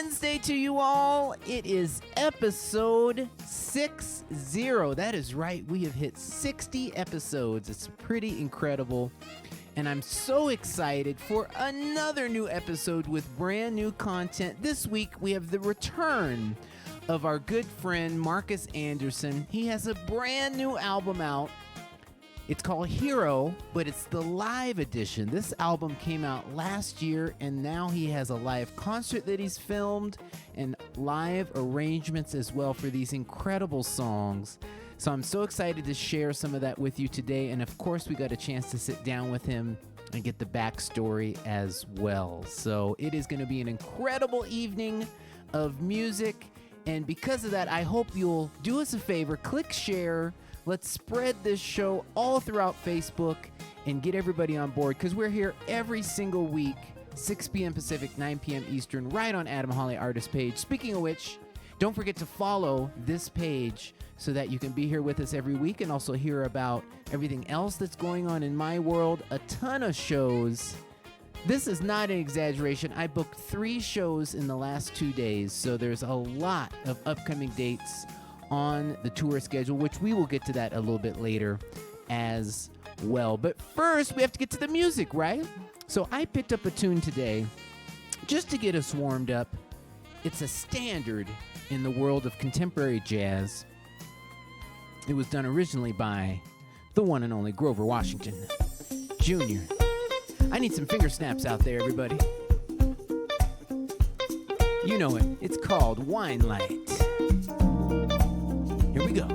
Wednesday to you all. It is episode 60. That is right. We have hit 60 episodes. It's pretty incredible. And I'm so excited for another new episode with brand new content. This week, we have the return of our good friend Marcus Anderson. He has a brand new album out. It's called Hero, but it's the live edition. This album came out last year, and now he has a live concert that he's filmed and live arrangements as well for these incredible songs. So I'm so excited to share some of that with you today. And of course, we got a chance to sit down with him and get the backstory as well. So it is going to be an incredible evening of music. And because of that, I hope you'll do us a favor, click share. Let's spread this show all throughout Facebook and get everybody on board, because we're here every single week, 6 p.m. Pacific, 9 p.m. Eastern, right on Adam Holly Artist page. Speaking of which, don't forget to follow this page so that you can be here with us every week and also hear about everything else that's going on in my world. A ton of shows. This is not an exaggeration. I booked 3 shows in the last 2 days, so there's a lot of upcoming dates on the tour schedule, which we will get to that a little bit later as well. But first, we have to get to the music, right? So I picked up a tune today just to get us warmed up. It's a standard in the world of contemporary jazz. It was done originally by the one and only Grover Washington Jr. I need some finger snaps out there, everybody. You know it. It's called Wine Light. Here we go.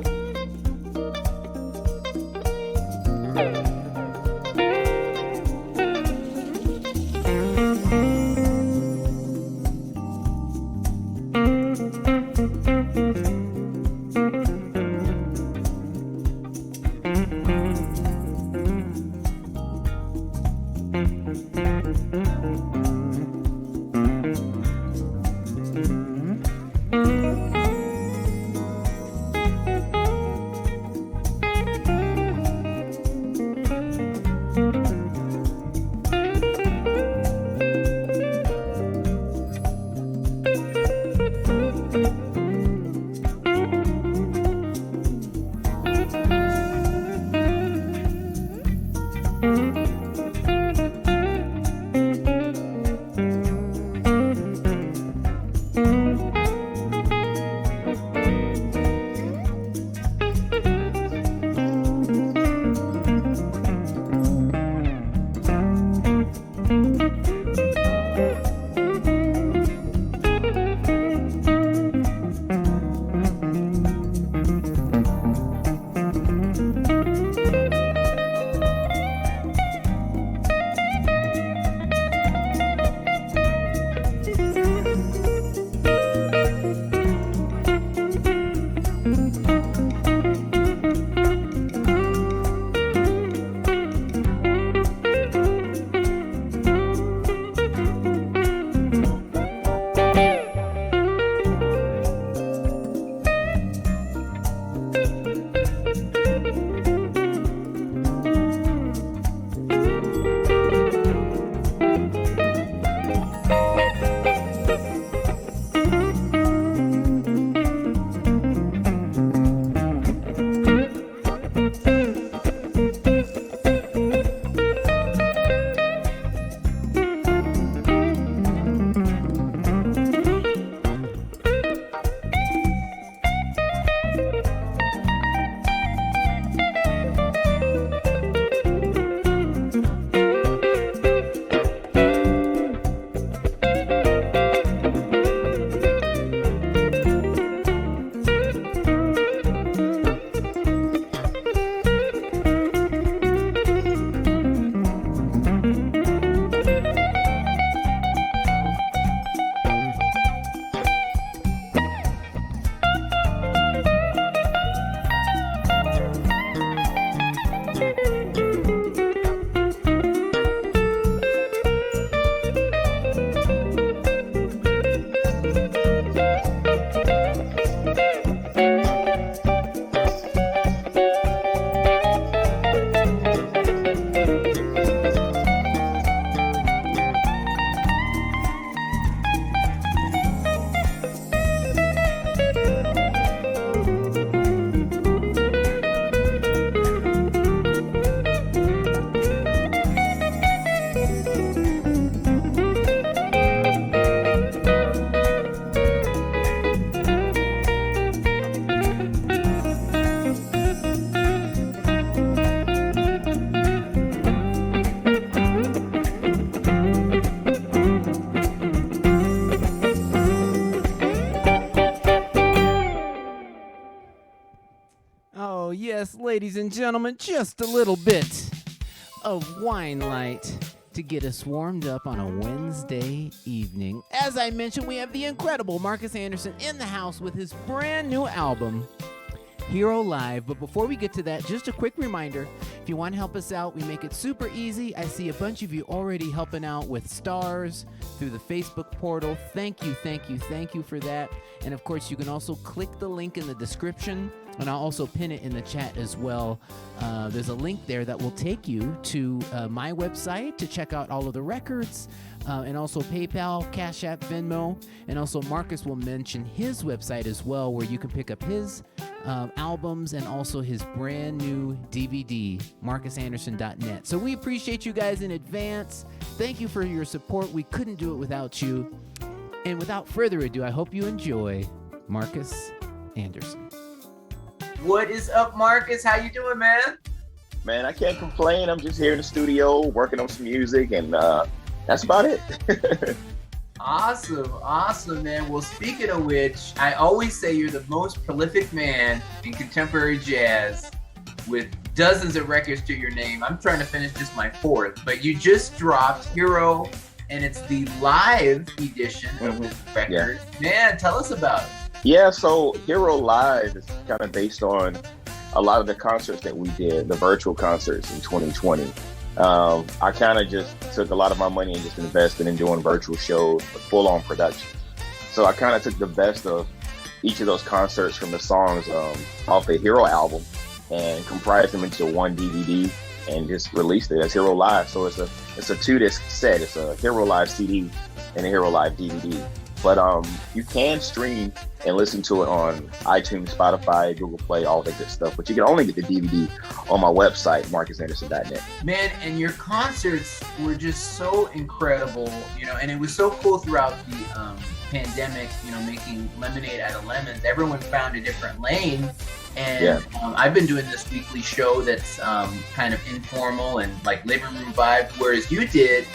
Oh, yes, ladies and gentlemen, just a little bit of wine light to get us warmed up on a Wednesday evening. As I mentioned, we have the incredible Marcus Anderson in the house with his brand new album, Hero Live. But before we get to that, just a quick reminder, if you want to help us out, we make it super easy. I see a bunch of you already helping out with stars through the Facebook portal. Thank you for that. And of course, you can also click the link in the description, and I'll also pin it in the chat as well. There's a link there that will take you to my website to check out all of the records, and also PayPal, Cash App, Venmo, and also Marcus will mention his website as well, where you can pick up his albums and also his brand new DVD, marcusanderson.net. So we appreciate you guys in advance. Thank you for your support. We couldn't do it without you. And without further ado, I hope you enjoy Marcus Anderson. What is up, Marcus? How you doing, man? Man, I can't complain. I'm just here in the studio working on some music, and that's about it. Awesome, man. Well, speaking of which, I always say you're the most prolific man in contemporary jazz with dozens of records to your name. I'm trying to finish just my fourth, but you just dropped Hero, and it's the live edition of this record. Yeah. Man, tell us about it. Yeah, so Hero Live is kind of based on a lot of the concerts that we did, the virtual concerts in 2020. I kind of just took a lot of my money and just invested in doing virtual shows, full-on production. So I kind of took the best of each of those concerts from the songs off the Hero album and comprised them into one DVD and just released it as Hero Live. So it's a 2-disc set. It's a Hero Live CD and a Hero Live DVD. But you can stream and listen to it on iTunes, Spotify, Google Play, all that good stuff. But you can only get the DVD on my website, marcusanderson.net. Man, and your concerts were just so incredible, and it was so cool throughout the pandemic, making lemonade out of lemons. Everyone found a different lane. And I've been doing this weekly show that's kind of informal and like living room vibe, whereas you did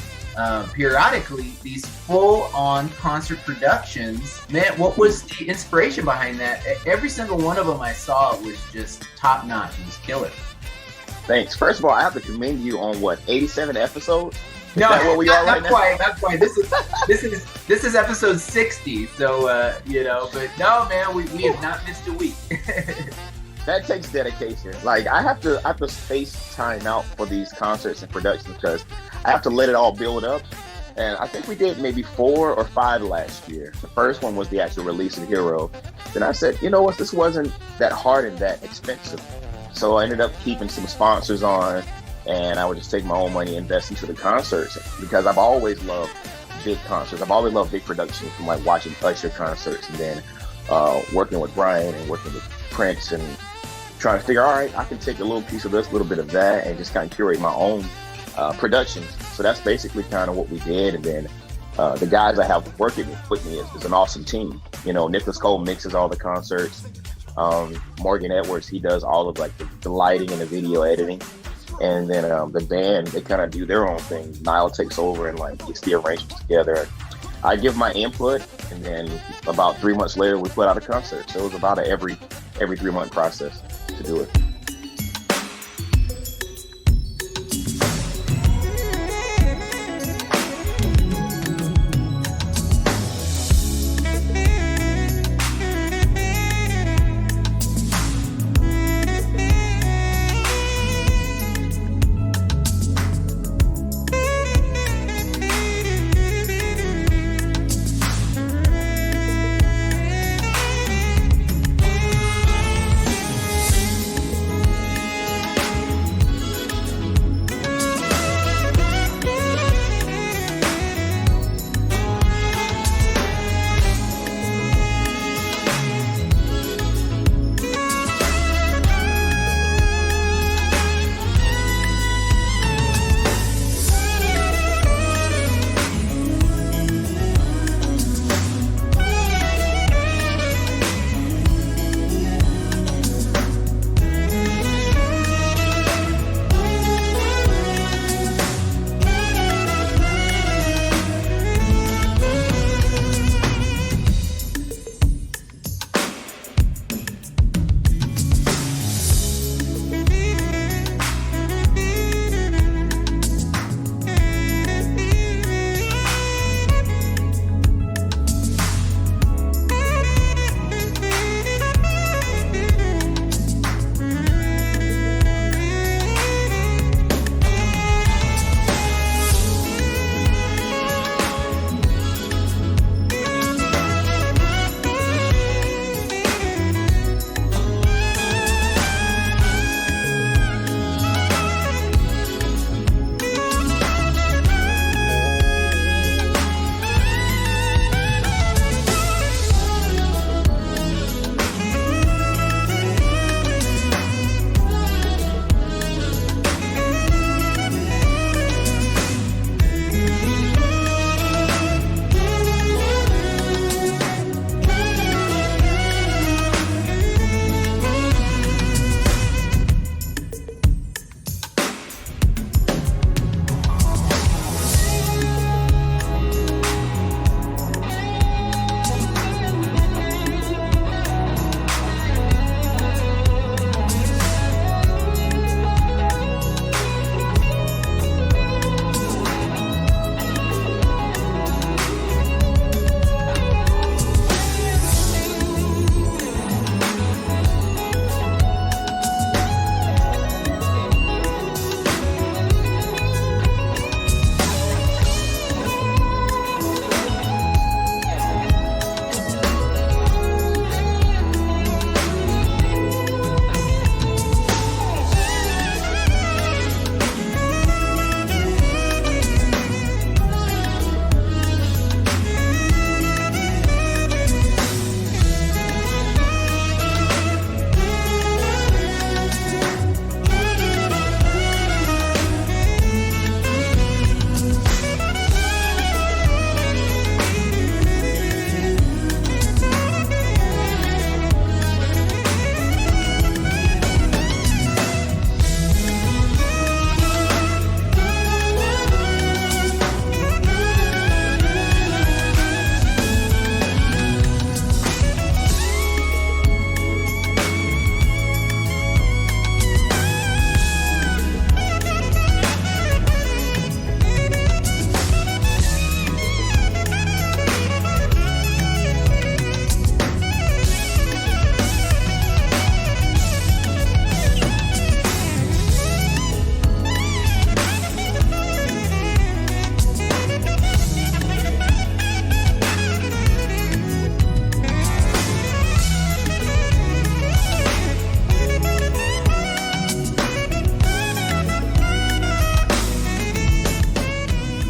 periodically these full-on concert productions. Man, what was the inspiration behind that? Every single one of them I saw was just top-notch. It was killer. Thanks. First of all, I have to commend you on 87 episodes? Is no, that where we are right now? Not quite. This is episode 60. So but no, man, we have not missed a week. That takes dedication. Like I have to space time out for these concerts and productions because I have to let it all build up. And I think we did maybe 4 or 5 last year. The first one was the actual release of Hero. Then I said, you know what, this wasn't that hard and that expensive. So I ended up keeping some sponsors on, and I would just take my own money and invest into the concerts because I've always loved big concerts. I've always loved big productions, from like watching Usher concerts and then working with Brian and working with Prince and trying to figure, all right, I can take a little piece of this, a little bit of that, and just kind of curate my own productions. So that's basically kind of what we did. And then the guys I have working with me is an awesome team. Nicholas Cole mixes all the concerts. Morgan Edwards, he does all of like the lighting and the video editing. And then the band, they kind of do their own thing. Niall takes over and like gets the arrangements together. I give my input, and then about 3 months later, we put out a concert. So it was about every 3-month process to do it.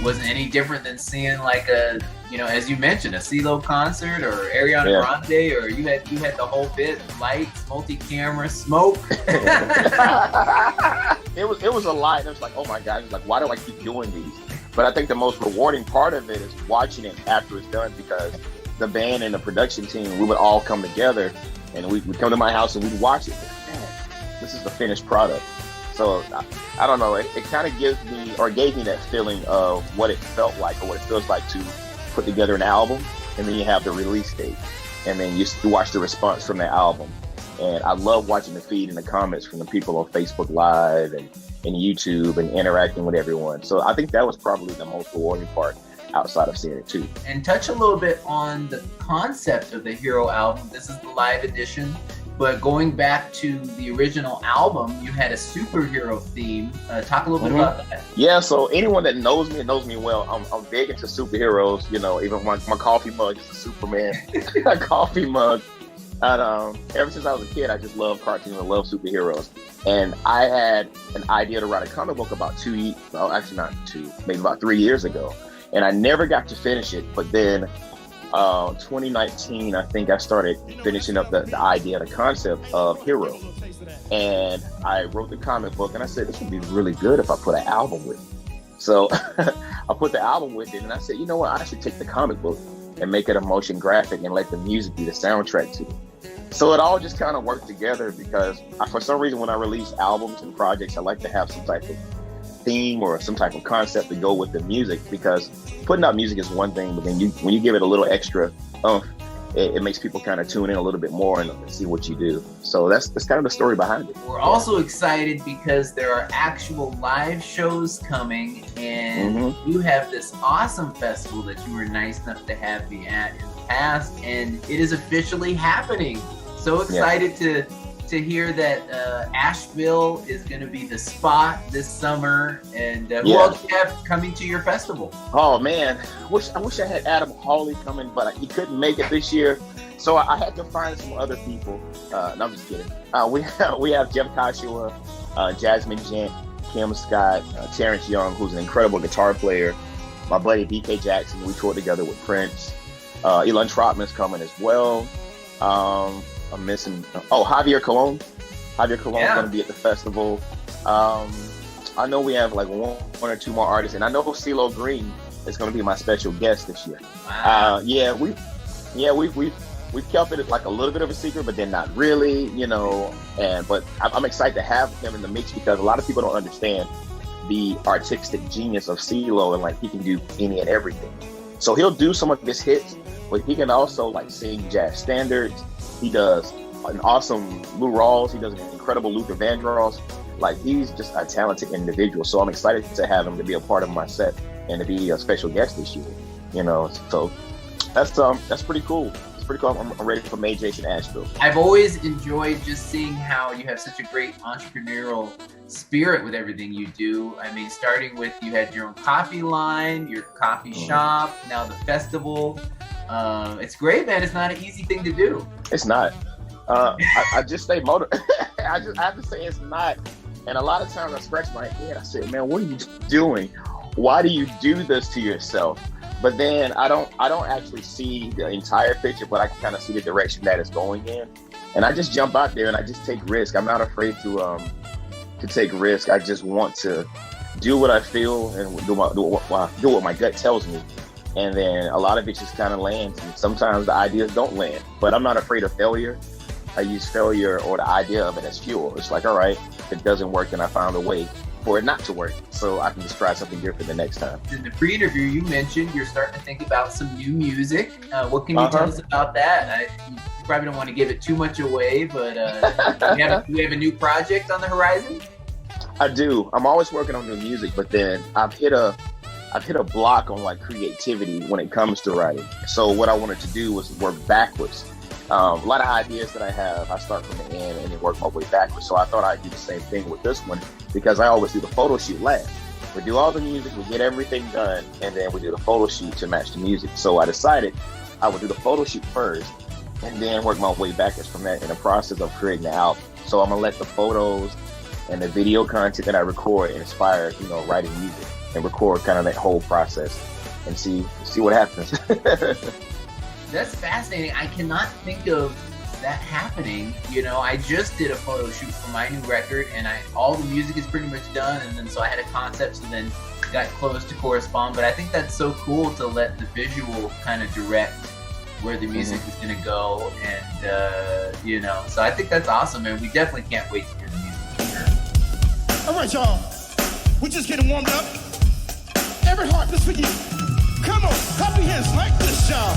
wasn't any different than seeing like a, you know, as you mentioned, a CeeLo concert or Ariana Grande, or you had the whole bit, lights, multi-camera, smoke. It was a lot. It was like, oh my God, it's like, why do I keep doing these? But I think the most rewarding part of it is watching it after it's done, because the band and the production team, we would all come together and we'd come to my house and we'd watch it. Man, this is the finished product. So I don't know, it kind of gave me that feeling of what it felt like, or what it feels like to put together an album, and then you have the release date, and then you watch the response from the album. And I love watching the feed and the comments from the people on Facebook Live and YouTube and interacting with everyone. So I think that was probably the most rewarding part outside of seeing it too. And touch a little bit on the concept of the Hero album. This is the live edition, but going back to the original album, you had a superhero theme. Talk a little bit about that. Yeah, so anyone that knows me well, I'm big into superheroes. You know, even my coffee mug is a Superman coffee mug. And ever since I was a kid, I just love cartoons. I love superheroes. And I had an idea to write a comic book about maybe about 3 years ago. And I never got to finish it. But then 2019, I think I started finishing up the idea, the concept of Hero. And I wrote the comic book, and I said, this would be really good if I put an album with it. So I put the album with it, and I said, you know what, I should take the comic book and make it a motion graphic and let the music be the soundtrack to it. So it all just kind of worked together, because for some reason when I release albums and projects, I like to have some type of theme or some type of concept to go with the music, because putting out music is one thing, but then when you give it a little extra it makes people kind of tune in a little bit more and see what you do. So that's kind of the story behind it. We're also excited because there are actual live shows coming, and you have this awesome festival that you were nice enough to have me at in the past, and it is officially happening. So excited to hear that Asheville is going to be the spot this summer. And who else do you have coming to your festival? Oh man, I wish I had Adam Hawley coming, but he couldn't make it this year, so I had to find some other people. No, I'm just kidding. We have Jeff Kashua, Jasmine Gent, Kim Scott, Terrence Young, who's an incredible guitar player. My buddy BK Jackson, we toured together with Prince. Elon Trotman's coming as well. I'm missing. Javier Colon. Javier Colon's going to be at the festival. I know we have like one or two more artists, and I know CeeLo Green is going to be my special guest this year. Wow. We've kept it like a little bit of a secret, but then not really, you know. But I'm excited to have him in the mix, because a lot of people don't understand the artistic genius of CeeLo, and like he can do any and everything. So he'll do some of his hits, but he can also like sing jazz standards. He does an awesome Lou Rawls. He does an incredible Luther Vandross. Like, he's just a talented individual. So I'm excited to have him to be a part of my set and to be a special guest this year. You know, so that's pretty cool. It's pretty cool. I'm ready for May Jason Asheville. I've always enjoyed just seeing how you have such a great entrepreneurial spirit with everything you do. I mean, starting with, you had your own coffee line, your coffee shop, now the festival. It's great, man. It's not an easy thing to do. It's not. I just stay motivated. I have to say it's not. And a lot of times I scratch my head. I say, man, what are you doing? Why do you do this to yourself? But then I don't actually see the entire picture, but I can kind of see the direction that it's going in. And I just jump out there and I just take risk. I'm not afraid to take risk. I just want to do what I feel and do what my gut tells me. And then a lot of it just kind of lands. And sometimes the ideas don't land, but I'm not afraid of failure. I use failure or the idea of it as fuel. It's like, all right, if it doesn't work, then I found a way for it not to work, so I can just try something different the next time. In the pre-interview, you mentioned you're starting to think about some new music. What can you tell us about that? You probably don't want to give it too much away, but do you have a new project on the horizon? I do. I'm always working on new music, but then I've hit a block on like creativity when it comes to writing. So what I wanted to do was work backwards. A lot of ideas that I have, I start from the end and then work my way backwards. So I thought I'd do the same thing with this one, because I always do the photo shoot last. We do all the music, we get everything done, and then we do the photo shoot to match the music. So I decided I would do the photo shoot first and then work my way backwards from that in the process of creating the album. So I'm gonna let the photos and the video content that I record inspired, writing music and record kind of that whole process and see what happens. That's fascinating. I cannot think of that happening. I just did a photo shoot for my new record, and all the music is pretty much done, and then so I had a concept, so then got close to correspond. But I think that's so cool to let the visual kind of direct where the music is going to go, and so I think that's awesome, and we definitely can't wait to hear the music for sure. All right, y'all, we're just getting warmed up. Every heart, this for you. Come on, clap your hands like this, y'all.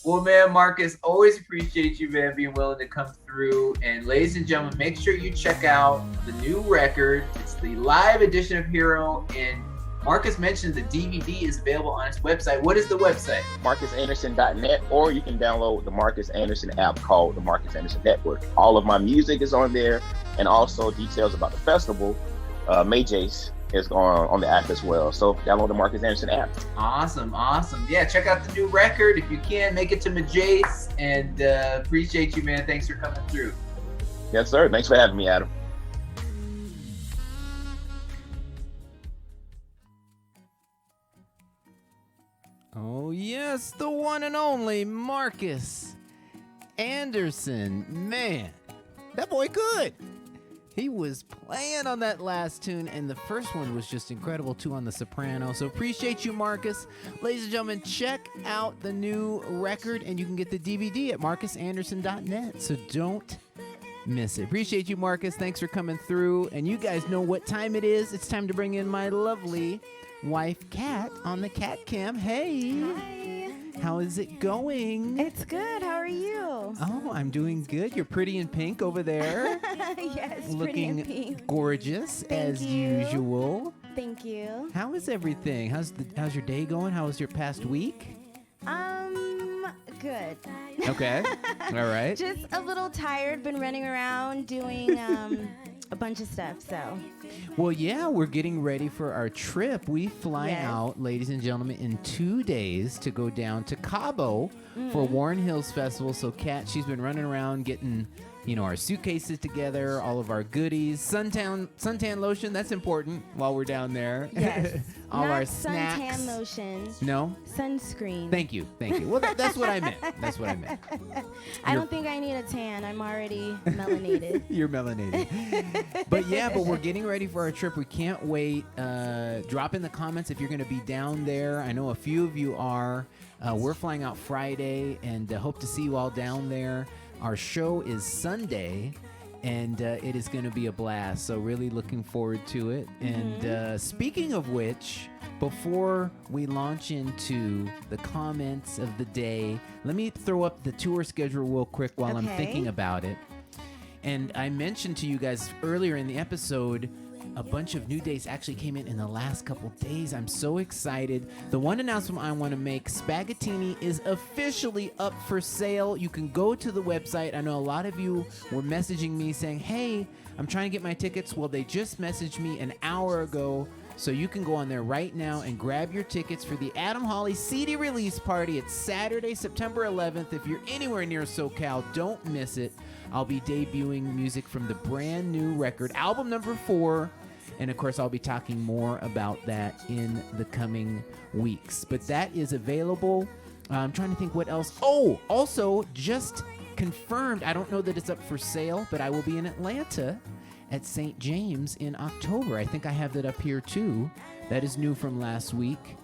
Well, man, Marcus, always appreciate you, man, being willing to come through. And ladies and gentlemen, make sure you check out the new record. It's the live edition of Hero. And Marcus mentioned the DVD is available on his website. What is the website? MarcusAnderson.net, or you can download the Marcus Anderson app called the Marcus Anderson Network. All of my music is on there, and also details about the festival, May Jace, is on the app as well. So download the Marcus Anderson app. Awesome. Yeah, check out the new record. If you can, make it to Majace. And appreciate you, man. Thanks for coming through. Yes, sir. Thanks for having me, Adam. Oh, yes, the one and only Marcus Anderson. Man, that boy good. He was playing on that last tune, and the first one was just incredible, too, on the soprano. So appreciate you, Marcus. Ladies and gentlemen, check out the new record, and you can get the DVD at marcusanderson.net. So don't miss it. Appreciate you, Marcus. Thanks for coming through. And you guys know what time it is. It's time to bring in my lovely wife, Kat, on the Cat Cam. Hey. Hi. How is it going? It's good. How are you? Oh, I'm doing good. You're pretty in pink over there. Yes, Looking pretty in pink. gorgeous as you. usual. Thank you. How is everything? How's your day going? How was your past week? Good. Okay. All right. Just a little tired. Been running around doing a bunch of stuff. So. Well, yeah, we're getting ready for our trip. We fly Yes. out, ladies and gentlemen, in 2 days to go down to Cabo for Warren Hills Festival. So Kat, she's been running around getting, our suitcases together, all of our goodies, suntan lotion. That's important while we're down there. Yes. all Not our snacks. suntan lotion. No. Sunscreen. Thank you. Well, that's what I meant. That's what I meant. I don't think I need a tan. I'm already melanated. You're melanated. but we're getting ready for our trip. We can't wait. Drop in the comments if you're going to be down there. I know a few of you are. We're flying out Friday and hope to see you all down there. Our show is Sunday, and it is going to be a blast. So really looking forward to it. And speaking of which, before we launch into the comments of the day, let me throw up the tour schedule real quick while I'm thinking about it. And I mentioned to you guys earlier in the episode, a bunch of new dates actually came in the last couple days. I'm so excited. The one announcement I want to make, Spaghettini is officially up for sale. You can go to the website. I know a lot of you were messaging me saying, hey, I'm trying to get my tickets. Well, they just messaged me an hour ago. So you can go on there right now and grab your tickets for the Adam Hawley CD release party. It's Saturday, September 11th. If you're anywhere near SoCal, don't miss it. I'll be debuting music from the brand new record, album number 4. And of course, I'll be talking more about that in the coming weeks. But that is available. I'm trying to think what else. Oh, also just confirmed. I don't know that it's up for sale, but I will be in Atlanta at St. James in October. I think I have that up here too. That is new from last week.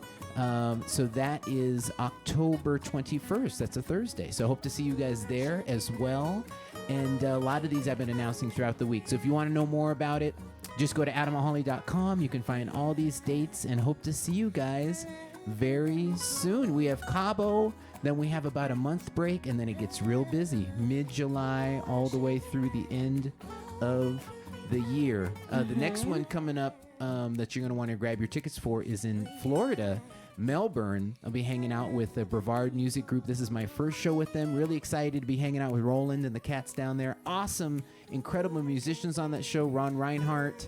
So that is October 21st. That's a Thursday. So I hope to see you guys there as well. And a lot of these I've been announcing throughout the week. So if you want to know more about it, just go to adamahawley.com. You can find all these dates and hope to see you guys very soon. We have Cabo, then we have about a month break, and then it gets real busy. Mid-July all the way through the end of the year. The next one coming up that you're going to want to grab your tickets for is in Florida, Melbourne. I'll be hanging out with the Brevard Music Group. This is my first show with them. Really excited to be hanging out with Roland and the cats down there. Awesome, incredible musicians on that show. Ron Reinhardt,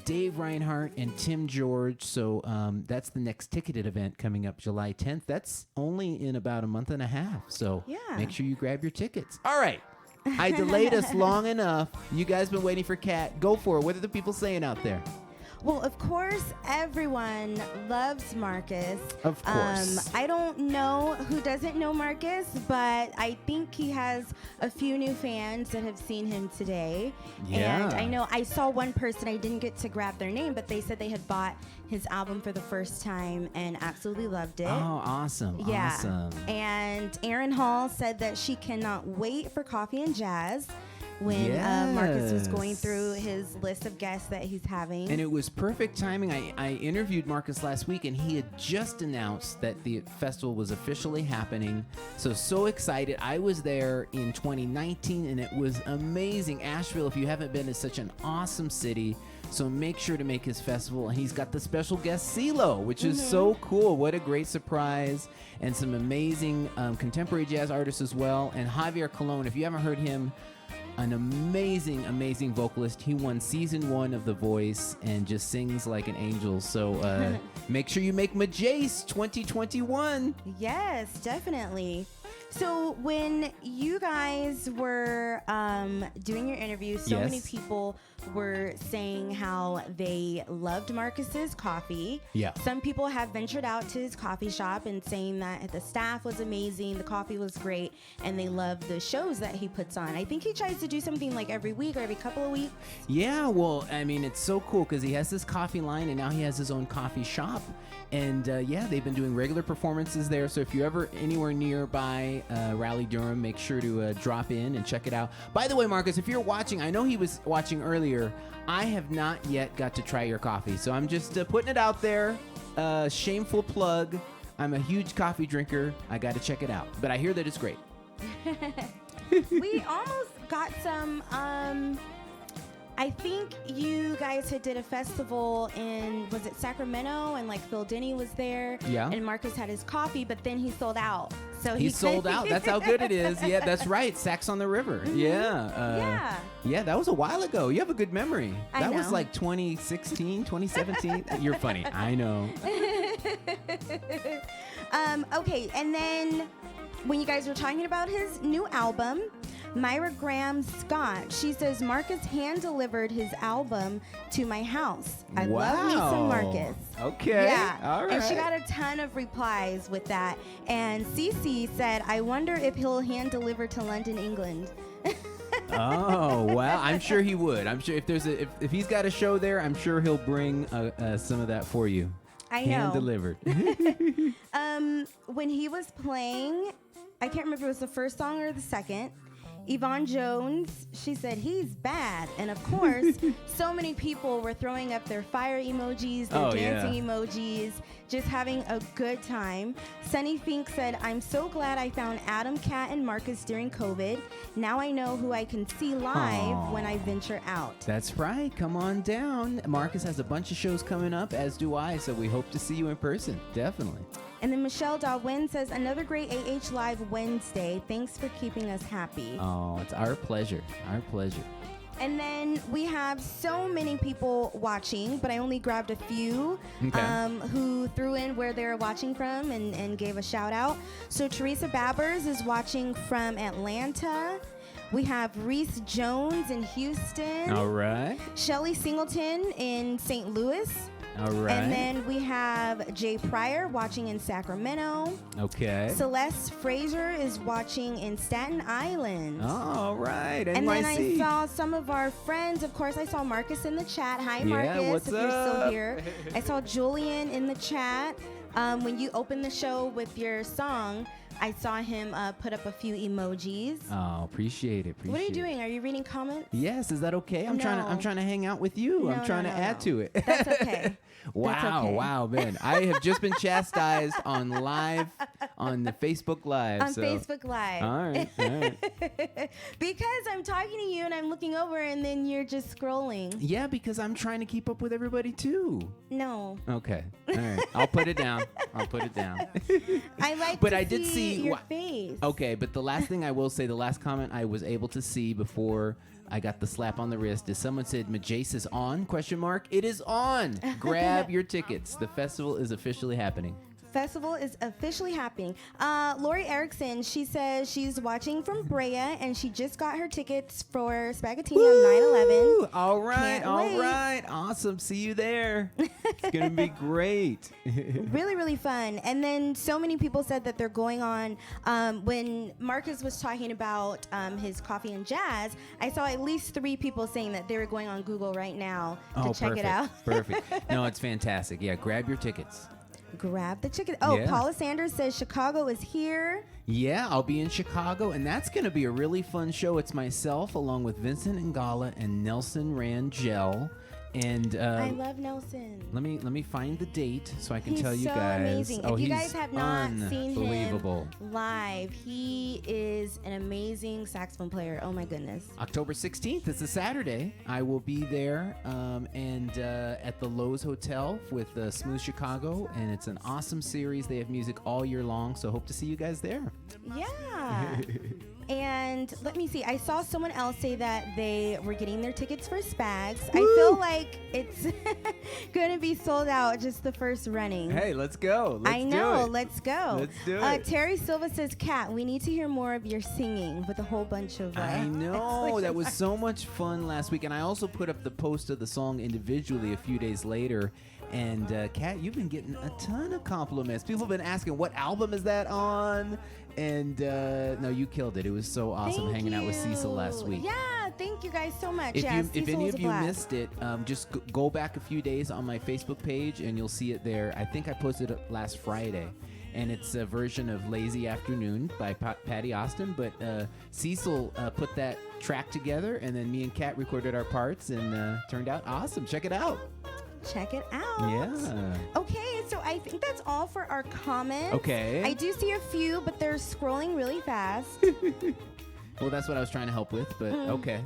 Dave Reinhardt, and Tim George. So that's the next ticketed event coming up July 10th. That's only in about a month and a half. So make sure you grab your tickets. All right. I delayed us long enough. You guys been waiting for Kat. Go for it. What are the people saying out there? Well, of course, everyone loves Marcus. Of course. I don't know who doesn't know Marcus, but I think he has a few new fans that have seen him today. Yeah. And I know I saw one person, I didn't get to grab their name, but they said they had bought his album for the first time and absolutely loved it. Oh, awesome. Yeah. Awesome. And Erin Hall said that she cannot wait for Coffee and Jazz. when Marcus was going through his list of guests that he's having. And it was perfect timing. I interviewed Marcus last week, and he had just announced that the festival was officially happening. So excited. I was there in 2019, and it was amazing. Asheville, if you haven't been, is such an awesome city. So make sure to make his festival. And he's got the special guest CeeLo, which is so cool. What a great surprise. And some amazing contemporary jazz artists as well. And Javier Colon, if you haven't heard him, an amazing, amazing vocalist. He won season 1 of The Voice and just sings like an angel. So make sure you make Majace 2021. Yes, definitely. So when you guys were doing your interview, so many people were saying how they loved Marcus's coffee. Yeah. Some people have ventured out to his coffee shop and saying that the staff was amazing, the coffee was great, and they love the shows that he puts on. I think he tries to do something like every week or every couple of weeks. Yeah, well, I mean, it's so cool because he has this coffee line and now he has his own coffee shop. And they've been doing regular performances there. So if you're ever anywhere nearby Raleigh, Durham, make sure to drop in and check it out. By the way, Marcus, if you're watching, I know he was watching earlier. I have not yet got to try your coffee. So I'm just putting it out there. Shameful plug. I'm a huge coffee drinker. I got to check it out. But I hear that it's great. We almost got some... I think you guys had did a festival in, was it Sacramento? And like Phil Denny was there. Yeah. And Marcus had his coffee, but then he sold out. So he sold out. That's how good it is. Yeah, that's right. Sax on the River. Yeah. Yeah, that was a while ago. You have a good memory. That was like 2016, 2017. You're funny. I know. Okay, and then when you guys were talking about his new album, Myra Graham Scott, she says, Marcus hand-delivered his album to my house. I love me some Marcus. Okay. Yeah. All right. And she got a ton of replies with that. And Cece said, I wonder if he'll hand-deliver to London, England. Oh, wow. I'm sure he would. I'm sure if he's got a show there, I'm sure he'll bring some of that for you. I know. Hand-delivered. When he was playing, I can't remember if it was the first song or the second, Yvonne Jones, she said, he's bad. And of course, so many people were throwing up their fire emojis, their dancing emojis, just having a good time. Sunny Fink said, I'm so glad I found Adam, Kat, and Marcus during COVID. Now I know who I can see live when I venture out. That's right. Come on down. Marcus has a bunch of shows coming up, as do I, so we hope to see you in person. Definitely. And then Michelle Darwin says, another great AH Live Wednesday. Thanks for keeping us happy. Oh, it's our pleasure. Our pleasure. And then we have so many people watching, but I only grabbed a few who threw in where they're watching from and gave a shout out. So Teresa Babbers is watching from Atlanta. We have Reese Jones in Houston. All right. Shelly Singleton in St. Louis. All right. And then we have Jay Pryor watching in Sacramento. Okay. Celeste Frazier is watching in Staten Island. Oh, all right. NYC. And then I saw some of our friends. Of course, I saw Marcus in the chat. Hi, Marcus, what's if you're still here. I saw Julian in the chat. When you opened the show with your song, I saw him put up a few emojis. Oh, appreciate it. What are you doing? Are you reading comments? Yes, is that okay? I'm trying to hang out with you. No, I'm trying to add to it. That's okay. Wow, man. I have just been chastised on the Facebook Live. Facebook Live. All right. Because I'm talking to you and I'm looking over and then you're just scrolling. Yeah, because I'm trying to keep up with everybody too. No. Okay. All right. I'll put it down. I like but to I did see your face. Okay, but the last thing I will say, the last comment I was able to see before I got the slap on the wrist is someone said, Majace is on, ? It is on. Grab your tickets. The festival is officially happening. Festival is officially happening. Lori Erickson, she says she's watching from Brea and she just got her tickets for Spaghettini on 9/11. All right, Can't all wait. right. Awesome. See you there. It's going to be great. Really, really fun. And then so many people said that they're going on. When Marcus was talking about his coffee and jazz, I saw at least 3 people saying that they were going on Google right now to check it out. Perfect. No, it's fantastic. Yeah, grab your tickets. grab the ticket. Oh, Yeah. Paula Sanders says Chicago is here. Yeah, I'll be in Chicago, and that's going to be a really fun show. It's myself along with Vincent Ngala and Nelson Rangel. And I love Nelson. let me find the date so I can He's tell you so guys. amazing. Oh, If you he's guys have not seen him unbelievable. live, he is an amazing saxophone player. Oh my goodness. October 16th, it's a Saturday. I will be there and at the Lowe's Hotel with Smooth Chicago, and it's an awesome series. They have music all year long, so hope to see you guys there. Yeah. And let me see. I saw someone else say that they were getting their tickets for Spags. I feel like it's going to be sold out just the first running. Hey, let's go. I know. Do it. Let's go. Let's do it. Terry Silva says, Kat, we need to hear more of your singing with a whole bunch of I know. exclamation That was marks. so much fun last week. And I also put up the post of the song individually a few days later. And Kat, you've been getting a ton of compliments. People have been asking, what album is that on? And no, you killed it. It was so awesome Thank hanging out with you. Cecil last week. Yeah, thank you guys so much. If, Yeah, if Cecil any was of a you blast. missed it, just go back a few days on my Facebook page and you'll see it there. I think I posted it last Friday. And it's a version of Lazy Afternoon by Patty Austin. But Cecil put that track together, and then me and Kat recorded our parts, and turned out awesome. Check it out. Check it out. Yeah. Okay, so I think that's all for our comments. Okay. I do see a few, but they're scrolling really fast. Well, that's what I was trying to help with, but okay.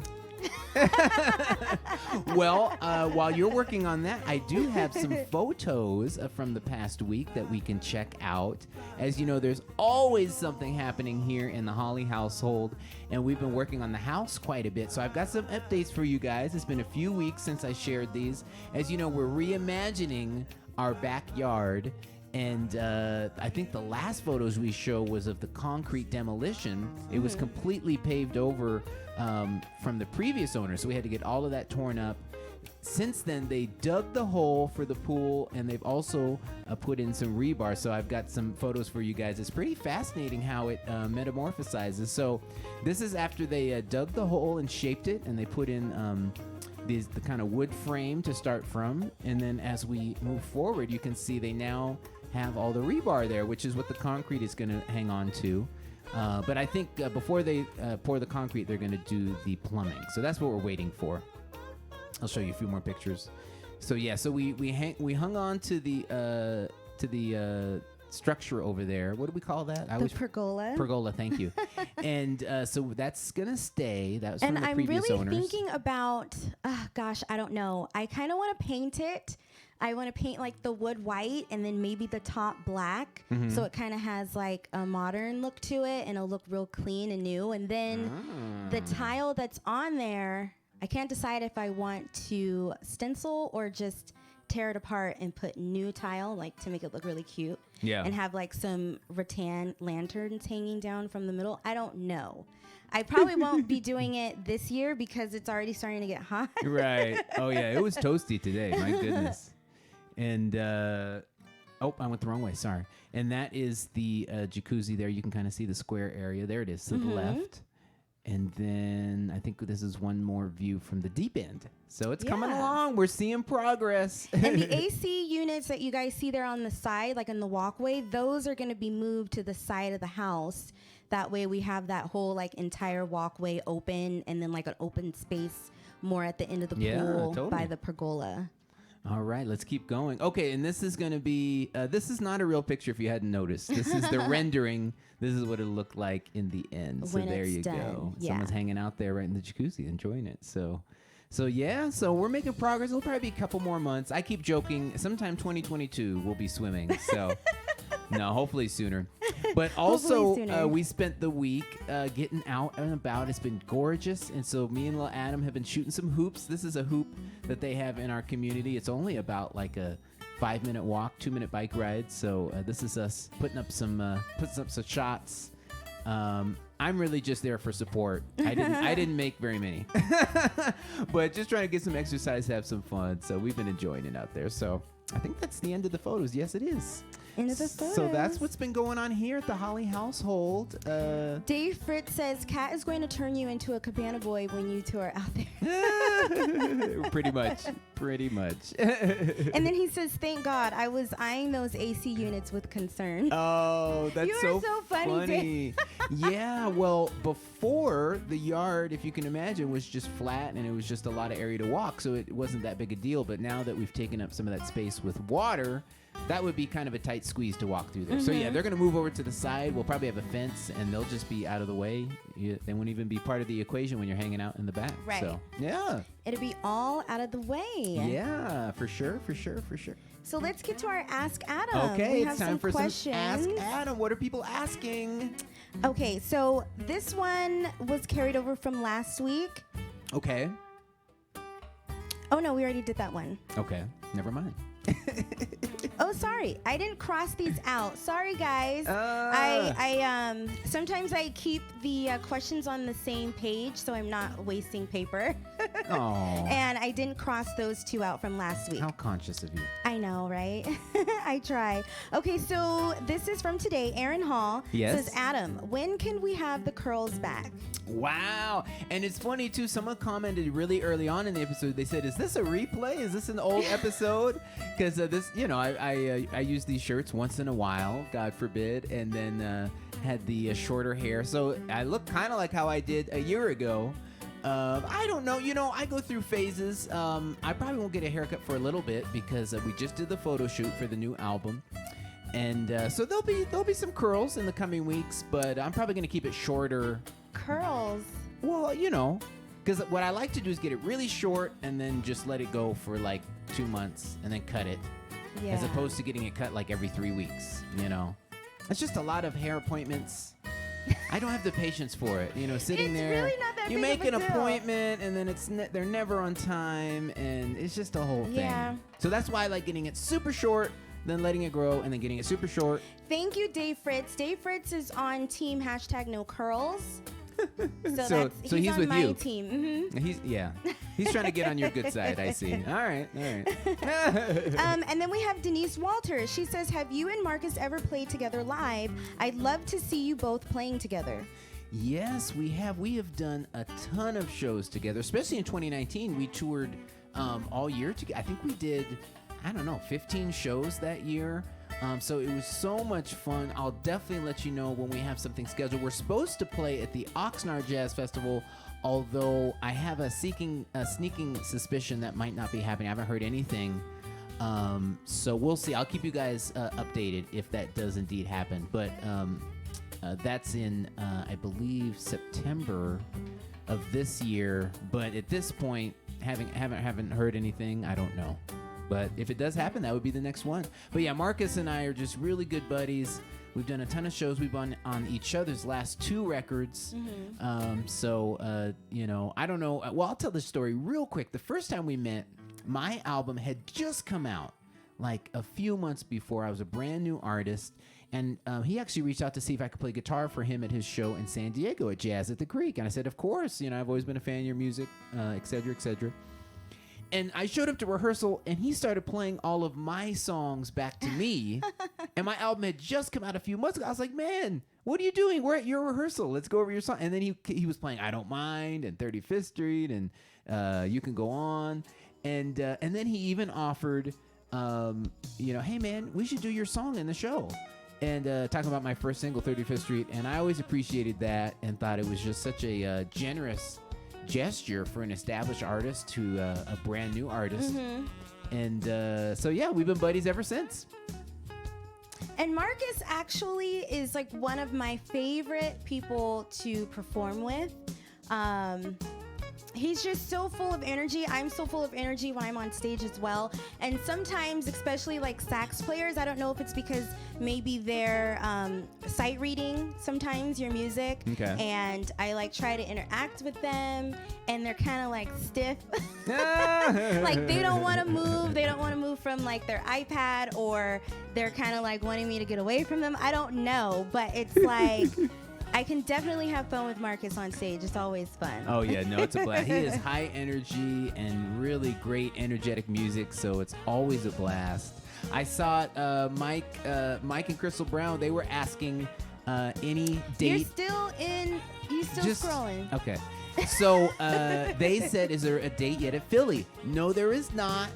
Well, while you're working on that, I do have some photos from the past week that we can check out. As you know, there's always something happening here in the Holly household, and we've been working on the house quite a bit. So I've got some updates for you guys. It's been a few weeks since I shared these. As you know, we're reimagining our backyard. And I think the last photos we show was of the concrete demolition. It was completely paved over from the previous owner, so we had to get all of that torn up. Since then, they dug the hole for the pool, and they've also put in some rebar. So I've got some photos for you guys. It's pretty fascinating how it metamorphosizes. So this is after they dug the hole and shaped it, and they put in the kind of wood frame to start from. And then as we move forward, you can see they now have all the rebar there, which is what the concrete is going to hang on to. But I think before they pour the concrete, they're going to do the plumbing. So that's what we're waiting for. I'll show you a few more pictures. So yeah, so we hung on to the structure over there. What do we call that? The pergola. Pergola, thank you. And so that's gonna stay. That was from And the I'm previous really owners. thinking about, gosh, I don't know. I kind of want to paint it. I want to paint like the wood white and then maybe the top black. Mm-hmm. So it kind of has like a modern look to it and it'll look real clean and new. And then the tile that's on there, I can't decide if I want to stencil or just tear it apart and put new tile, like to make it look really cute. Yeah. And have like some rattan lanterns hanging down from the middle. I don't know. I probably won't be doing it this year because it's already starting to get hot. Right. Oh yeah, it was toasty today. My goodness. And oh, I went the wrong way. Sorry. And that is the jacuzzi there. You can kind of see the square area. There it is to the left. And then I think this is one more view from the deep end. So it's coming Yeah. along. We're seeing progress. And the AC units that you guys see there on the side, like in the walkway, those are going to be moved to the side of the house. That way we have that whole like entire walkway open and then like an open space more at the end of the pool totally. by the pergola. All right, let's keep going. Okay, and this is going to be, this is not a real picture if you hadn't noticed. This is the rendering. This is what it'll look like in the end. So When there it's you done, go. yeah. Someone's hanging out there right in the jacuzzi enjoying it. So yeah, so we're making progress. It'll probably be a couple more months. I keep joking. Sometime 2022 we'll be swimming. So no, hopefully sooner. But also Hopefully sooner. we spent the week getting out and about. It's been gorgeous. And so me and little Adam have been shooting some hoops. This is a hoop that they have in our community. It's only about like a 5-minute walk, 2-minute bike ride. So this is us putting up some shots. I'm really just there for support. I didn't make very many, but just trying to get some exercise, have some fun. So we've been enjoying it out there. So I think that's the end of the photos. Yes, it is. Into the photos. So that's what's been going on here at the Holly household. Dave Fritz says Kat is going to turn you into a cabana boy when you two are out there. Pretty much. And then he says, thank God, I was eyeing those AC units with concern. Oh, that's You are so funny, Yeah, well, before the yard, if you can imagine, was just flat and it was just a lot of area to walk, so it wasn't that big a deal. But now that we've taken up some of that space with water, that would be kind of a tight squeeze to walk through there. So yeah, they're going to move over to the side. We'll probably have a fence, and they'll just be out of the way. They won't even be part of the equation when you're hanging out in the back. Right. So yeah. It'll be all out of the way. Yeah, for sure. So let's get to our Ask Adam. Okay, we it's have time some for questions. some Ask Adam. What are people asking? Okay, so this one was carried over from last week. Okay. Oh no, we already did that one. Okay, never mind. Oh, sorry. I didn't cross these out. Sorry, guys. I sometimes I keep the questions on the same page so I'm not wasting paper. Oh. And I didn't cross those two out from last week. How conscious of you. I know, right? I try. Okay, so this is from today. Aaron Hall Yes. says, Adam, when can we have the curls back? Wow. And it's funny, too. Someone commented really early on in the episode. They said, is this a replay? Is this an old episode? Because this, I use these shirts once in a while, God forbid, and then had the shorter hair. So I look kind of like how I did a year ago. I don't know. I go through phases. I probably won't get a haircut for a little bit because we just did the photo shoot for the new album. And so there'll be some curls in the coming weeks, but I'm probably going to keep it shorter. Curls? Well, because what I like to do is get it really short and then just let it go for like 2 months and then cut it. Yeah. As opposed to getting it cut like every 3 weeks, It's just a lot of hair appointments. I don't have the patience for it, sitting It's there. really not that you big make of a an deal. appointment and then they're never on time and it's just a whole thing. Yeah. So that's why I like getting it super short, then letting it grow and then getting it super short. Thank you, Dave Fritz. Dave Fritz is on team #NoCurls. So he's on with my you. team. He's trying to get on your good side. I see. All right. And then we have Denise Walters. She says, have you and Marcus ever played together live? I'd love to see you both playing together. Yes, we have. We have done a ton of shows together, especially in 2019. We toured all year together. I think we did, 15 shows that year. So it was so much fun. I'll definitely let you know when we have something scheduled. We're supposed to play at the Oxnard Jazz Festival, although I have a sneaking suspicion that might not be happening. I haven't heard anything. So we'll see. I'll keep you guys updated if that does indeed happen. But that's in, I believe, September of this year. But at this point, haven't heard anything. I don't know. But if it does happen, that would be the next one. But yeah, Marcus and I are just really good buddies. We've done a ton of shows. We've been on each other's last 2 records. I don't know. Well, I'll tell this story real quick. The first time we met, my album had just come out like a few months before. I was a brand new artist. And he actually reached out to see if I could play guitar for him at his show in San Diego at Jazz at the Creek. And I said, of course. I've always been a fan of your music, et cetera, et cetera. And I showed up to rehearsal, and he started playing all of my songs back to me. And my album had just come out a few months ago. I was like, man, what are you doing? We're at your rehearsal. Let's go over your song. And then he was playing I Don't Mind and 35th Street and You Can Go On. And then he even offered, hey, man, we should do your song in the show. And talking about my first single, 35th Street. And I always appreciated that and thought it was just such a generous gesture for an established artist to a brand new artist. And so yeah, we've been buddies ever since. And Marcus actually is like one of my favorite people to perform with. He's just so full of energy. I'm so full of energy when I'm on stage as well. And sometimes, especially like sax players, I don't know if it's because maybe they're sight reading sometimes your music. Okay. And I like try to interact with them and they're kind of like stiff. Like they don't want to move. They don't want to move from like their iPad, or they're kind of like wanting me to get away from them. I don't know, but it's like... I can definitely have fun with Marcus on stage. It's always fun. Oh, yeah. No, it's a blast. He is high energy and really great energetic music, so it's always a blast. I saw Mike and Crystal Brown. They were asking any date. You still scrolling. Okay. So they said, is there a date yet at Philly? No, there is not.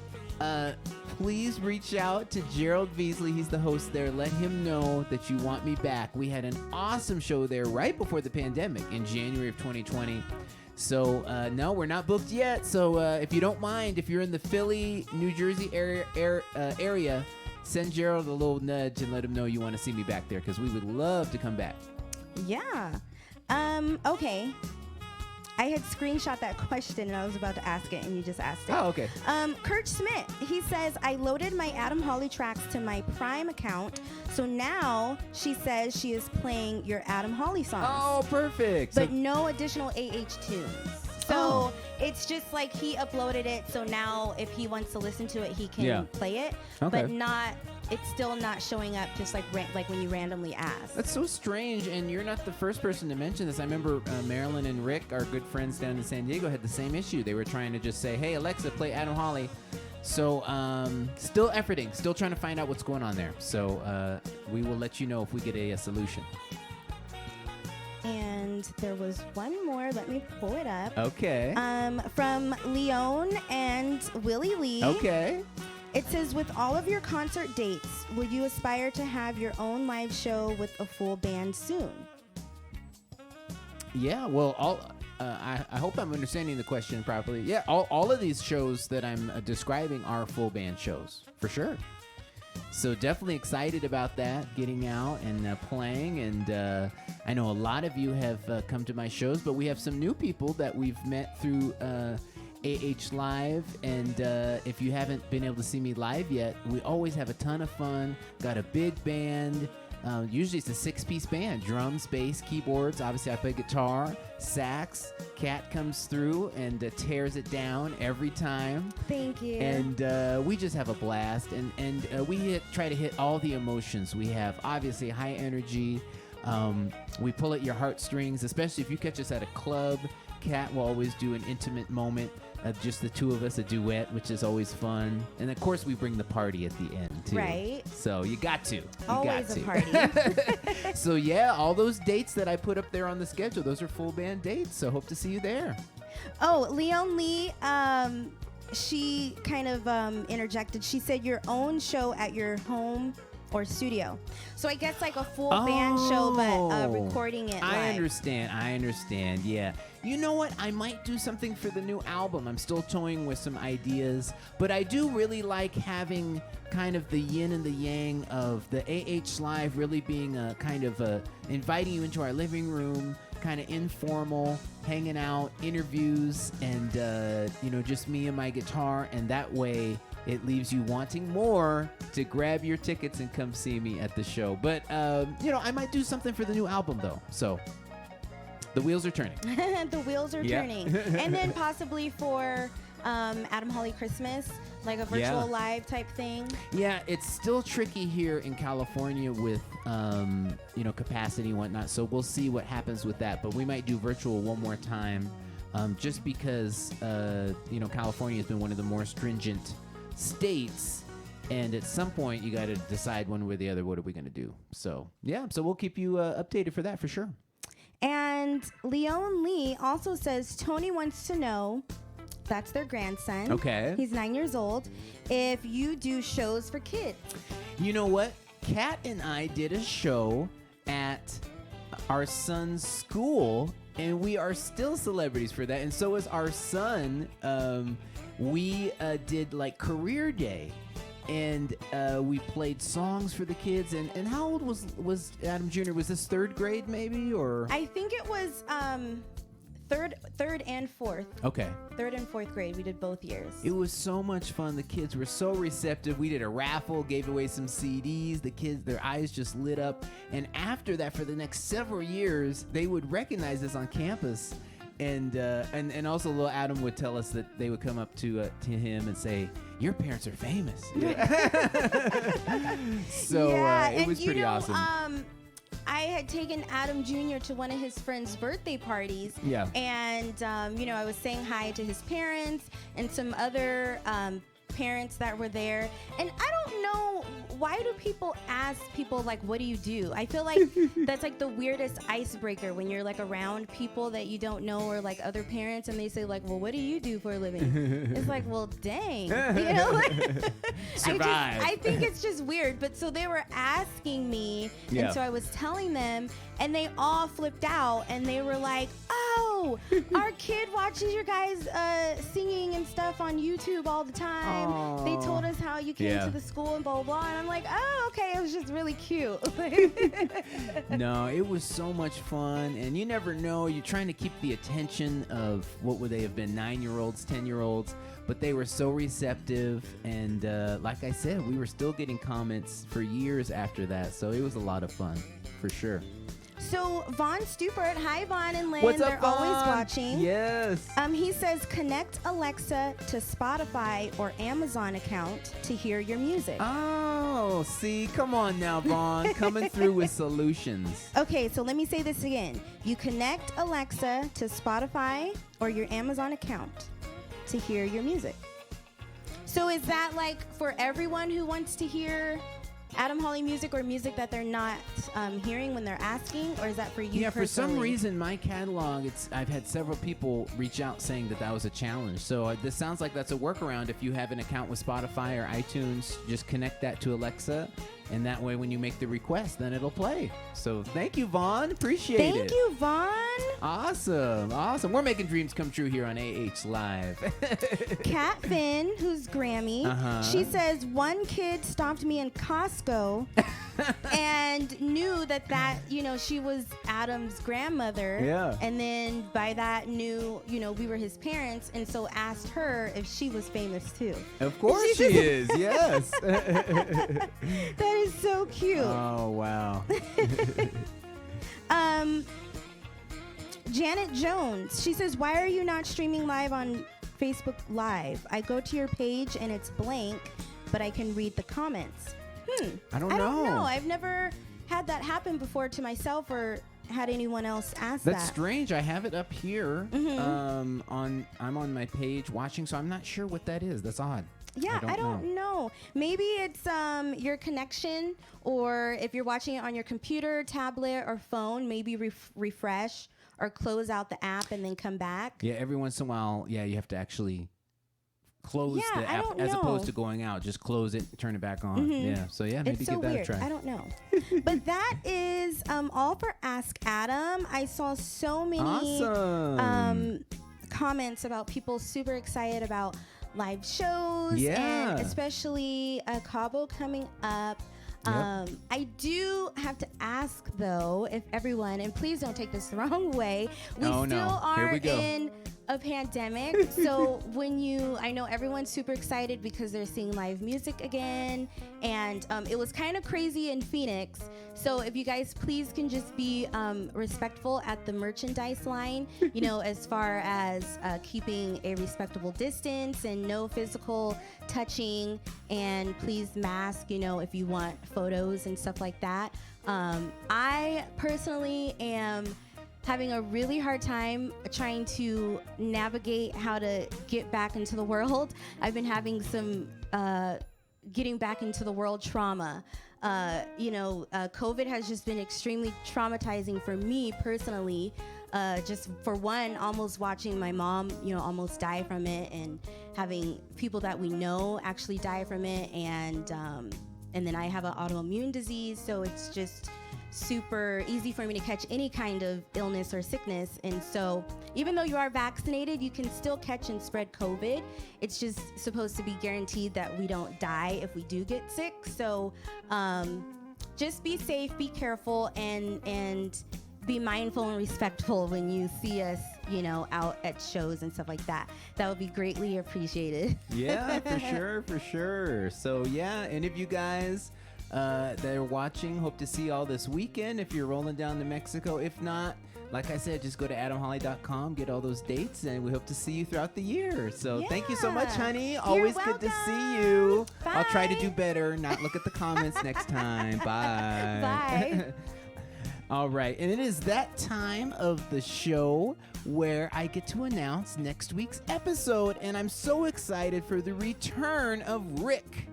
Please reach out to Gerald Beasley. He's the host there. Let him know that you want me back. We had an awesome show there right before the pandemic in January of 2020. So, no, we're not booked yet. So if you don't mind, if you're in the Philly, New Jersey area, send Gerald a little nudge and let him know you want to see me back there because we would love to come back. Yeah. Okay. I had screenshot that question and I was about to ask it and you just asked it. Oh, okay. Kurt Schmidt, he says, I loaded my Adam Holly tracks to my Prime account. So now she says she is playing your Adam Holly songs. Oh, perfect. But no additional tunes. So it's just like he uploaded it. So now if he wants to listen to it, he can play it. Okay. But it's still not showing up just like when you randomly ask. That's so strange, and you're not the first person to mention this. I remember Marilyn and Rick, our good friends down in San Diego, had the same issue. They were trying to just say, hey, Alexa, play Adam Holly. So still efforting, still trying to find out what's going on there. So we will let you know if we get a solution. And there was one more. Let me pull it up. Okay. From Leon and Willie Lee. Okay. It says, with all of your concert dates, will you aspire to have your own live show with a full band soon? Yeah, well, I hope I'm understanding the question properly. Yeah, all of these shows that I'm describing are full band shows, for sure. So definitely excited about that, getting out and playing. And I know a lot of you have come to my shows, but we have some new people that we've met through AH Live, and if you haven't been able to see me live yet, we always have a ton of fun. Got a big band. Usually it's a 6-piece band: drums, bass, keyboards. Obviously I play guitar, sax. Kat comes through and tears it down every time. Thank you. And we just have a blast, and we try to hit all the emotions. We have obviously high energy. We pull at your heartstrings, especially if you catch us at a club. Kat will always do an intimate moment of just the two of us, a duet, which is always fun. And of course, we bring the party at the end too. Right. So you got to. Always a party. So yeah, all those dates that I put up there on the schedule, those are full band dates. So hope to see you there. Oh, Leon Lee, she kind of interjected. She said your own show at your home or studio. So I guess like a full band show, but recording it live. I understand. Yeah. You know what? I might do something for the new album. I'm still toying with some ideas, but I do really like having kind of the yin and the yang of the AH Live really being a kind of inviting you into our living room, kind of informal, hanging out, interviews, and just me and my guitar, and that way it leaves you wanting more to grab your tickets and come see me at the show. But I might do something for the new album though. So the wheels are turning. The wheels are turning. And then possibly for Adam Holly Christmas, like a virtual live type thing. Yeah, it's still tricky here in California with capacity and whatnot. So we'll see what happens with that. But we might do virtual one more time, just because California has been one of the more stringent states. And at some point, you got to decide one way or the other, what are we going to do? So so we'll keep you updated for that for sure. And Leon Lee also says Tony wants to know, that's their grandson. Okay. He's 9 years old. If you do shows for kids. You know what? Kat and I did a show at our son's school, and we are still celebrities for that. And so is our son. We did like career day. And we played songs for the kids. And how old was Adam Jr.? Was this third grade maybe, or? I think it was third and fourth. Okay. Third and fourth grade. We did both years. It was so much fun. The kids were so receptive. We did a raffle, gave away some CDs. The kids, their eyes just lit up. And after that, for the next several years, they would recognize us on campus. And also little Adam would tell us that they would come up to him and say, your parents are famous. So it was pretty awesome. I had taken Adam Jr. to one of his friend's birthday parties. Yeah. And, I was saying hi to his parents and some other parents that were there. And I don't know, why do people ask people, like, what do you do? I feel like that's like the weirdest icebreaker when you're like around people that you don't know, or like other parents, and they say like, well, what do you do for a living? It's like, well, dang, you know, like, Survive. I think it's just weird. But so they were asking me, Yeah. and so I was telling them, and they all flipped out, and they were like, oh, our kid watches your guys singing and stuff on YouTube all the time. Aw. They told us how you came Yeah. to the school and blah, blah, blah. And I'm like, oh, okay, it was just really cute. No, it was so much fun, and you never know. You're trying to keep the attention of, what would they have been, 9-year-olds, 10-year-olds, but they were so receptive, and like I said, we were still getting comments for years after that, so it was a lot of fun, for sure. So Vaughn Stupert, hi Vaughn and Lynn, What's up, they're always Vaughn? watching. Yes. He says, connect Alexa to Spotify or Amazon account to hear your music. Oh, see, come on now, Vaughn, coming through with solutions. Okay, so let me say this again. You connect Alexa to Spotify or your Amazon account to hear your music. So is that like for everyone who wants to hear Adam Holly music, or music that they're not hearing when they're asking, or is that for you Yeah, for some personally? reason, my catalog, I've had several people reach out saying that was a challenge. So this sounds like that's a workaround. If you have an account with Spotify or iTunes, just connect that to Alexa, and that way when you make the request, then it'll play. So thank you, Vaughn. Appreciate it. Thank you, Vaughn. Awesome. Awesome. We're making dreams come true here on AH Live. Kat Finn, who's Grammy, Uh-huh. she says, one kid stopped me in Costco and knew that, you know, she was Adam's grandmother. Yeah. And then by that knew, you know, we were his parents, and so asked her if she was famous too. Of course she is. Yes. That is so cute. Oh, wow. Janet Jones, she says, why are you not streaming live on Facebook Live? I go to your page and it's blank, but I can read the comments. I don't I know. don't know. I've never had that happen before to myself or had anyone else ask That's that. strange. I have it up here. Mm-hmm. I'm on my page watching, so I'm not sure what that is. That's odd. Yeah, I don't know. Maybe it's your connection, or if you're watching it on your computer, tablet, or phone, maybe refresh or close out the app and then come back. Yeah, every once in a while, you have to actually close Yeah, the I app don't as know. opposed to going out. Just close it, turn it back on. Yeah, so maybe It's so give that weird. a try. I don't know. But that is all for Ask Adam. I saw so many Awesome. comments about people super excited about live shows, Yeah. and especially Cabo coming up. Yep. I do have to ask though, if everyone, and please don't take this the wrong way, we Oh, still no. Here are we go. in a pandemic. So I know everyone's super excited because they're seeing live music again, and it was kind of crazy in Phoenix. So if you guys please can just be respectful at the merchandise line, you know, as far as keeping a respectable distance and no physical touching, and please mask, you know, if you want photos and stuff like that. I personally am having a really hard time trying to navigate how to get back into the world. I've been having some getting back into the world trauma. COVID has just been extremely traumatizing for me personally. Just for one, almost watching my mom, you know, almost die from it, and having people that we know actually die from it, and then I have an autoimmune disease, so it's just super easy for me to catch any kind of illness or sickness. And so even though you are vaccinated, you can still catch and spread COVID. It's just supposed to be guaranteed that we don't die if we do get sick. So just be safe, be careful, and be mindful and respectful when you see us, you know, out at shows and stuff like that. That would be greatly appreciated. Yeah, for sure. So yeah, and if you guys that are watching, hope to see you all this weekend if you're rolling down to Mexico. If not, like I said, just go to adamholly.com, get all those dates, and we hope to see you throughout the year. So thank you so much, Yeah. honey. You're Always good to see you. welcome. I'll try to Bye. do better, not look at the comments next time. Bye. Bye. All right, and it is that time of the show where I get to announce next week's episode, and I'm so excited for the return of Rick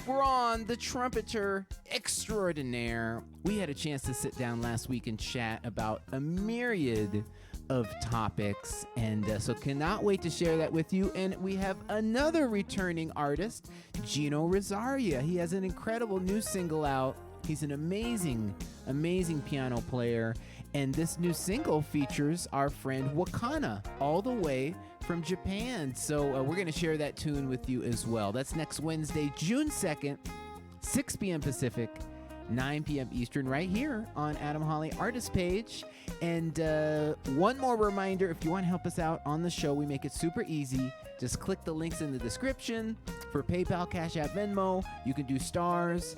Braun, the trumpeter extraordinaire. We had a chance to sit down last week and chat about a myriad of topics, and so cannot wait to share that with you. And we have another returning artist, Gino Rosaria. He has an incredible new single out. He's an amazing piano player, and this new single features our friend Wakana, all the way from Japan. So we're going to share that tune with you as well. That's next Wednesday, June 2nd, 6 p.m. Pacific, 9 p.m. Eastern, right here on Adam Holly Artist Page. And one more reminder, if you want to help us out on the show, we make it super easy. Just click the links in the description for PayPal, Cash App, Venmo. You can do stars.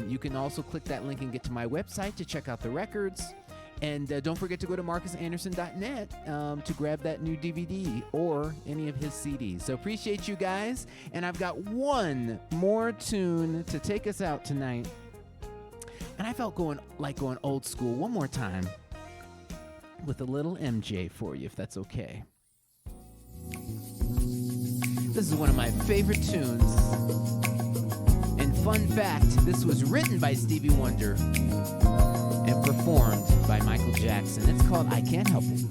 You can also click that link and get to my website to check out the records. And don't forget to go to marcusanderson.net to grab that new DVD or any of his CDs. So appreciate you guys. And I've got one more tune to take us out tonight. And I felt going old school one more time with a little MJ for you, if that's okay. This is one of my favorite tunes. And fun fact, this was written by Stevie Wonder and performed by Michael Jackson. It's called I Can't Help It.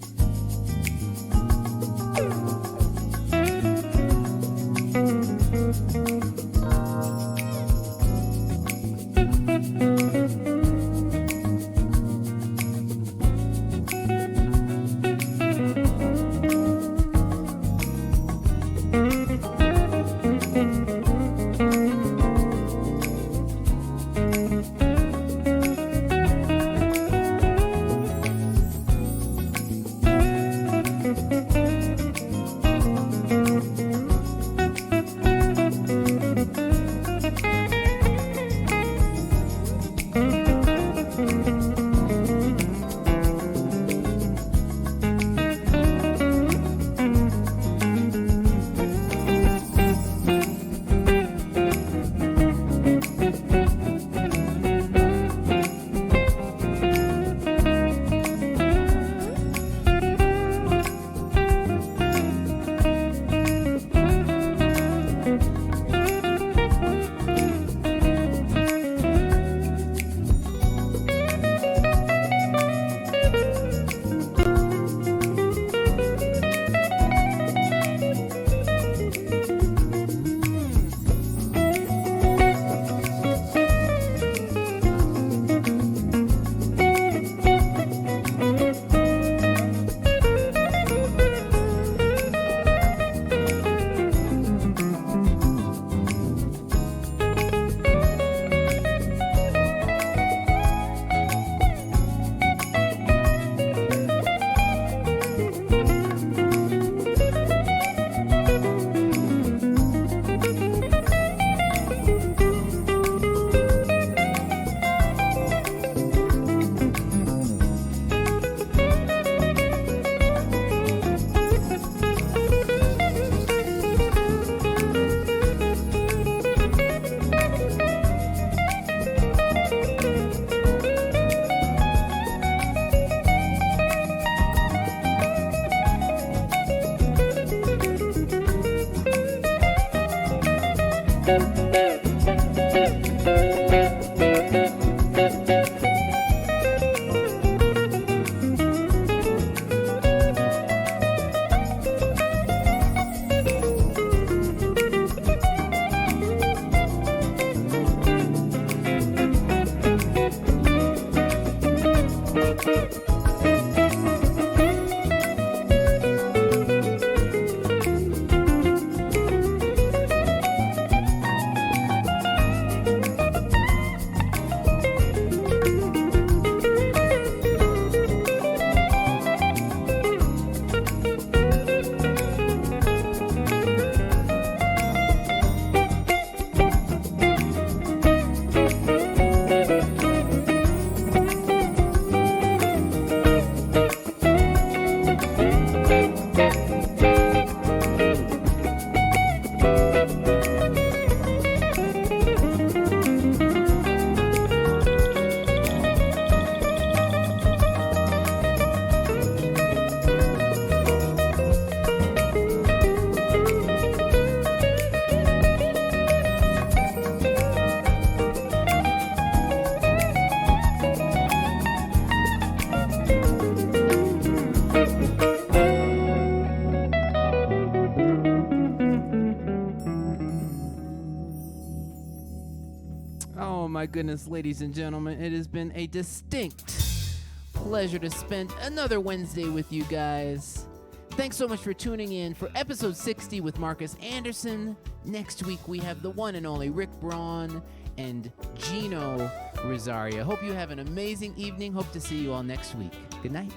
goodness, ladies and gentlemen, it has been a distinct pleasure to spend another Wednesday with you guys. Thanks so much for tuning in for episode 60 with Marcus Anderson. Next week, we have the one and only Rick Braun and Gino Rosario. Hope you have an amazing evening. Hope to see you all next week. Good night.